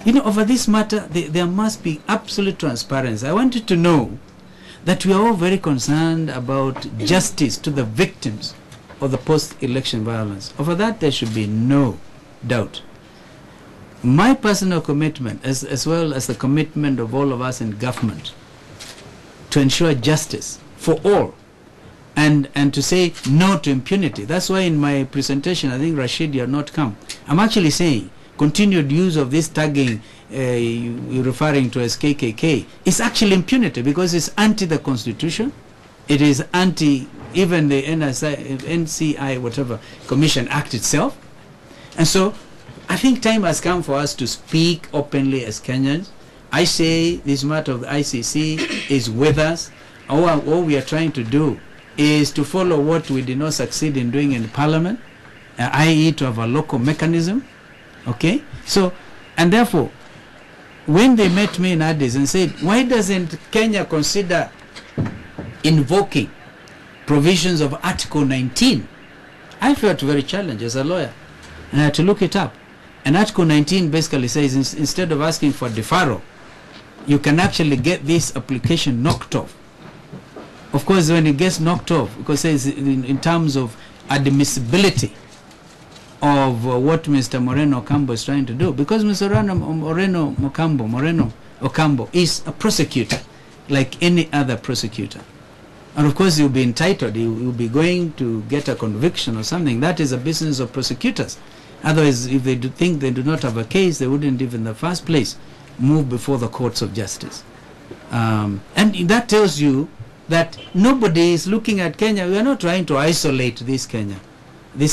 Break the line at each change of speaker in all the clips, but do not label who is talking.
You know, over this matter, there must be absolute transparency. I want you to know that we are all very concerned about justice to the victims of the post-election violence. Over that, there should be no doubt. My personal commitment, as well as the commitment of all of us in government, to ensure justice for all, and to say no to impunity. That's why in my presentation, I think Rashid, you have not come. I'm actually saying continued use of this tagging you're referring to as KKK is actually impunity, because it's anti the Constitution. It is anti even the NCI, whatever, Commission Act itself. And so I think time has come for us to speak openly as Kenyans. I say this matter of the ICC is with us. All we are trying to do is to follow what we did not succeed in doing in Parliament, i.e. to have a local mechanism. Okay? So, and therefore, when they met me in Addis and said, why doesn't Kenya consider invoking provisions of Article 19? I felt very challenged as a lawyer, and I had to look it up. And Article 19 basically says instead of asking for deferral, you can actually get this application knocked off. Of course, when it gets knocked off, because it says in terms of admissibility of what Mr. Moreno Ocampo is trying to do, because Mr. Moreno Ocampo is a prosecutor, like any other prosecutor. And of course, he'll be entitled, he'll be going to get a conviction or something. That is a business of prosecutors. Otherwise, if they think they do not have a case, they wouldn't even in the first place move before the courts of justice. And that tells you that nobody is looking at Kenya. We are not trying to isolate this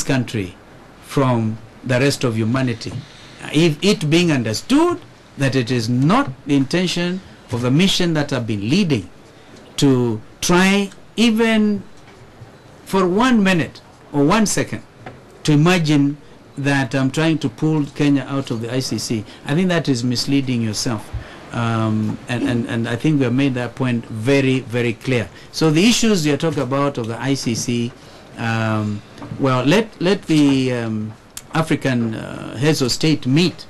country from the rest of humanity. If it being understood that it is not the intention of the mission that have been leading to try even for 1 minute or 1 second to imagine that I'm trying to pull Kenya out of the ICC, I think that is misleading yourself. And I think we have made that point very, very clear. So the issues you're talking about of the ICC, well, let the African heads of state meet,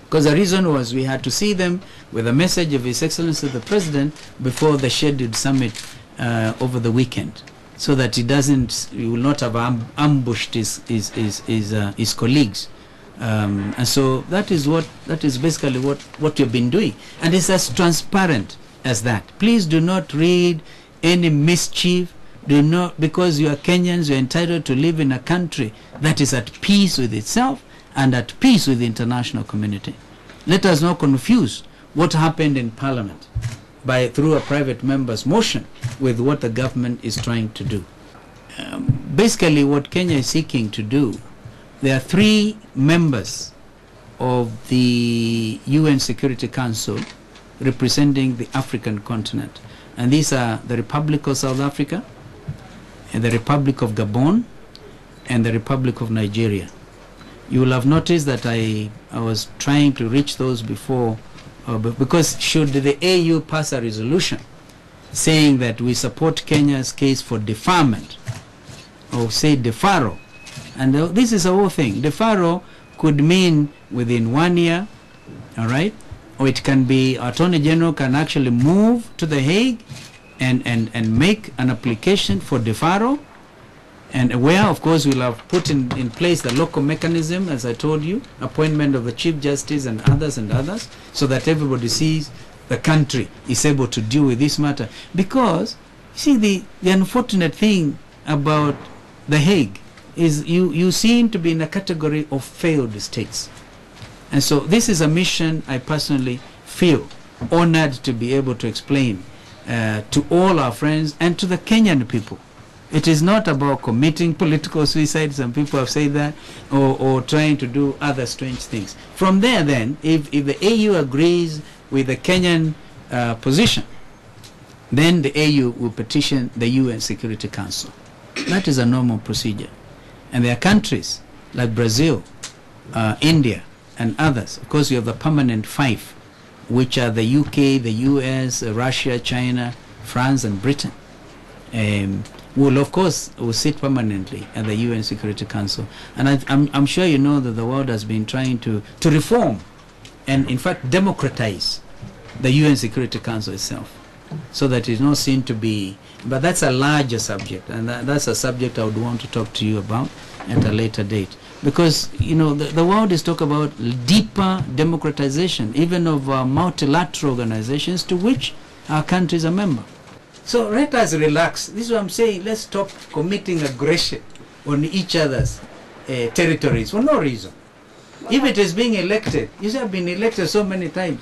because the reason was we had to see them with a message of His Excellency the President before the scheduled summit over the weekend, so that he will not have ambushed his colleagues. And so that is basically what you've been doing, and it's as transparent as that. Please do not read any mischief. Do not, because you are Kenyans, you are entitled to live in a country that is at peace with itself and at peace with the international community. Let us not confuse what happened in Parliament through a private member's motion with what the government is trying to do. Basically, what Kenya is seeking to do, there are 3 members of the UN Security Council representing the African continent. And these are the Republic of South Africa, and the Republic of Gabon, and the Republic of Nigeria. You will have noticed that I was trying to reach those before, because should the AU pass a resolution saying that we support Kenya's case for deferment, or say deferral, and this is a whole thing. Deferral could mean within 1 year, all right? Or it can be Attorney General can actually move to The Hague and make an application for deferral, and where, of course, we'll have put in place the local mechanism, as I told you, appointment of the Chief Justice and others, so that everybody sees the country is able to deal with this matter. Because, see, the unfortunate thing about The Hague is you seem to be in a category of failed states. And so this is a mission I personally feel honored to be able to explain to all our friends and to the Kenyan people. It is not about committing political suicide, some people have said that, or trying to do other strange things. From there then, if the AU agrees with the Kenyan position, then the AU will petition the UN Security Council. That is a normal procedure. And there are countries like Brazil, India, and others. Of course, you have the permanent 5, which are the UK, the US, Russia, China, France, and Britain. Will, of course, will sit permanently at the UN Security Council. And I'm sure you know that the world has been trying to reform and in fact democratize the UN Security Council itself, so that it's not seen to be, but that's a larger subject, and that's a subject I would want to talk to you about at a later date. Because, you know, the world is talking about deeper democratization, even of multilateral organizations to which our country is a member. So let us relax. This is what I'm saying. Let's stop committing aggression on each other's territories for no reason. If it is being elected, you have been elected so many times.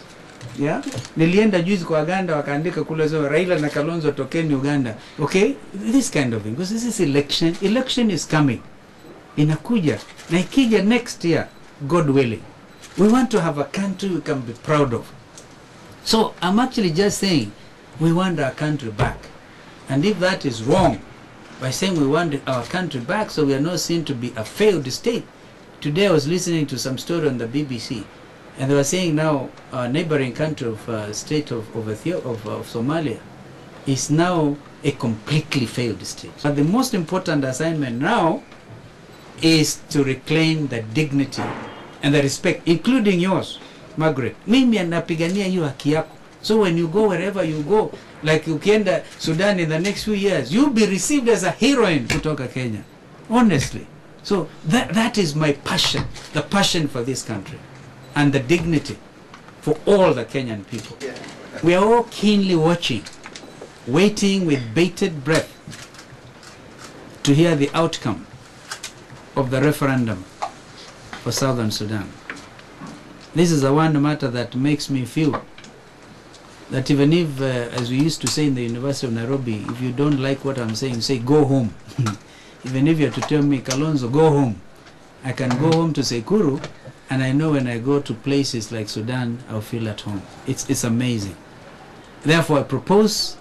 Yeah? Nilienda juzi kwa Uganda wakaandika kule so Raila na Kalonzo tokeni Uganda. Okay? This kind of thing. Because this is election. Election is coming. Inakuja. Na ikija next year, God willing. We want to have a country we can be proud of. So I'm actually just saying we want our country back. And if that is wrong, by saying we want our country back so we are not seen to be a failed state. Today I was listening to some story on the BBC, and they were saying now our neighboring country of state of Somalia is now a completely failed state. But the most important assignment now is to reclaim the dignity and the respect, including yours, Margaret. Mimi anapigania hiyo haki yako. So when you go wherever you go, like ukienda Sudan in the next few years, you'll be received as a heroine kutoka Kenya. Honestly. So that is my passion, the passion for this country and the dignity for all the Kenyan people. We are all keenly watching, waiting with bated breath to hear the outcome of the referendum for Southern Sudan. This is the one matter that makes me feel that even if, as we used to say in the University of Nairobi, if you don't like what I'm saying, say go home. Even if you have to tell me, Kalonzo, go home. I can go home to Sekuru, and I know when I go to places like Sudan, I'll feel at home. It's amazing. Therefore, I propose,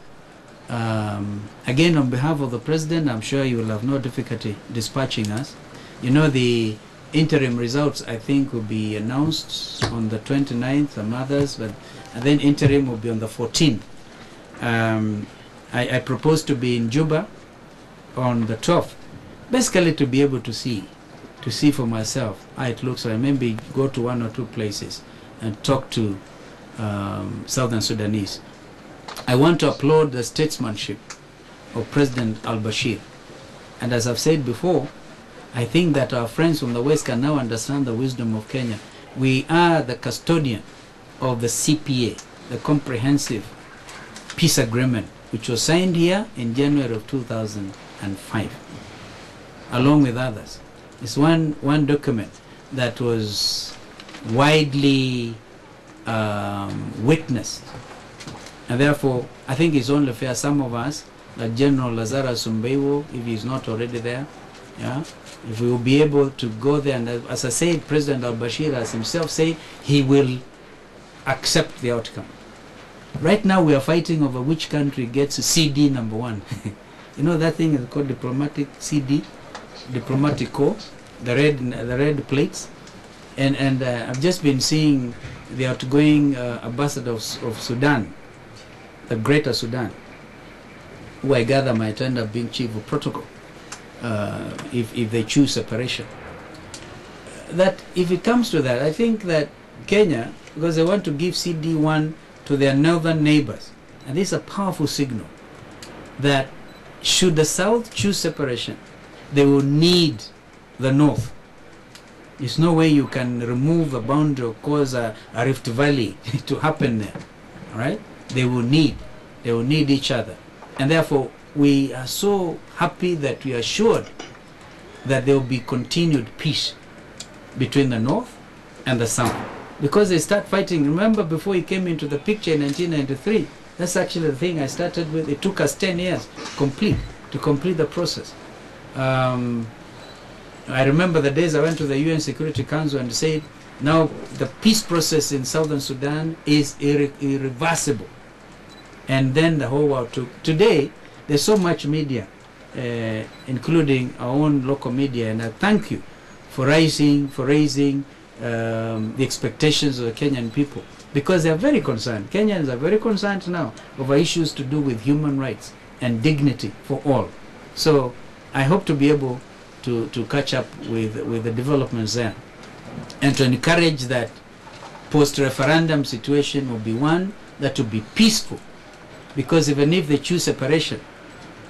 again on behalf of the President, I'm sure you will have no difficulty dispatching us. You know, the interim results, I think, will be announced on the 29th, and others, and then interim will be on the 14th. I propose to be in Juba on the 12th, basically to be able to see for myself how it looks like. Maybe go to one or two places and talk to Southern Sudanese. I want to applaud the statesmanship of President al-Bashir. And as I've said before, I think that our friends from the West can now understand the wisdom of Kenya. We are the custodian of the CPA, the Comprehensive Peace Agreement, which was signed here in January of 2005, along with others. It's one document that was widely witnessed. And therefore, I think it's only fair some of us, like General Lazarus Sumbeiwo, if he's not already there, yeah, if we will be able to go there, and as I said, President al-Bashir has himself said he will accept the outcome. Right now we are fighting over which country gets CD number 1. You know that thing is called diplomatic CD, diplomatic corps, the red plates, and I've just been seeing the outgoing ambassador of Sudan, the Greater Sudan, who I gather might end up being chief of protocol if they choose separation. That if it comes to that, I think that Kenya, because they want to give CD1 to their northern neighbors, and this is a powerful signal that should the South choose separation, they will need the North. There's no way you can remove a boundary or cause a Rift Valley to happen there. All right? They will need each other. And therefore, we are so happy that we are assured that there will be continued peace between the North and the South. Because they start fighting. Remember, before he came into the picture in 1993, that's actually the thing I started with. It took us 10 years to complete the process. I remember the days I went to the UN Security Council and said, now the peace process in Southern Sudan is irreversible. And then the whole world took. Today, there's so much media, including our own local media, and I thank you for raising the expectations of the Kenyan people, because they are very concerned. Kenyans are very concerned now over issues to do with human rights and dignity for all. So I hope to be able to catch up with the developments there, and to encourage that post-referendum situation will be one that will be peaceful, because even if they choose separation,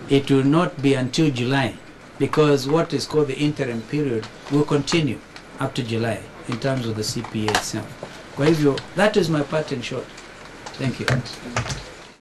it will not be until July, because what is called the interim period will continue up to July in terms of the CPA itself. Kwa hivyo, that is my part in short. Thank you.